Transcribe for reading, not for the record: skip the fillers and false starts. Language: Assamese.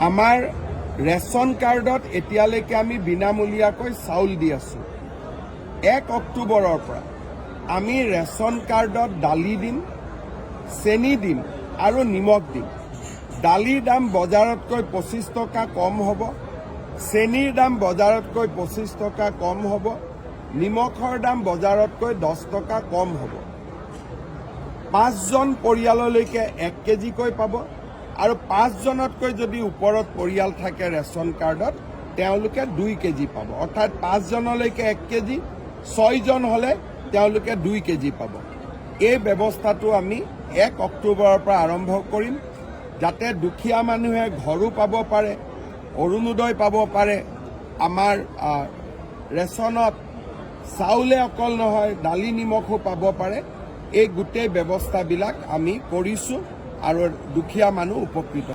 আমাৰ ৰেচন কাৰ্ডত এতিয়ালৈকে আমি বিনামূলীয়াকৈ চাউল দি আছোঁ। 1 অক্টোবৰৰ পৰা আমি ৰেচন কাৰ্ডত দালি দিম, চেনি দিম আৰু নিমখ দিম। দালিৰ দাম বজাৰতকৈ 25 টকা কম হ'ব, চেনিৰ দাম বজাৰতকৈ 25 টকা কম হ'ব, নিমখৰ দাম বজাৰতকৈ 10 টকা কম হ'ব। 5জন পৰিয়াললৈকে 1 কেজিকৈ পাব আৰু 5জনতকৈ যদি ওপৰত পৰিয়াল থাকে ৰেচন কাৰ্ডত তেওঁলোকে 2 কেজি পাব। অৰ্থাৎ 5জনলৈকে 1 কেজি, 6জন হ'লে তেওঁলোকে 2 কেজি পাব। এই ব্যৱস্থাটো আমি 1 অক্টোবৰৰ পৰা আৰম্ভ কৰিম, যাতে দুখীয়া মানুহে ঘৰো পাব পাৰে, অৰুণোদয় পাব পাৰে। আমাৰ ৰেচনত চাউলে অকল নহয়, দালি নিমখো পাব পাৰে। এই গোটেই ব্যৱস্থাবিলাক আমি কৰিছোঁ আৰু দুখীয়া মানুহ উপকৃত।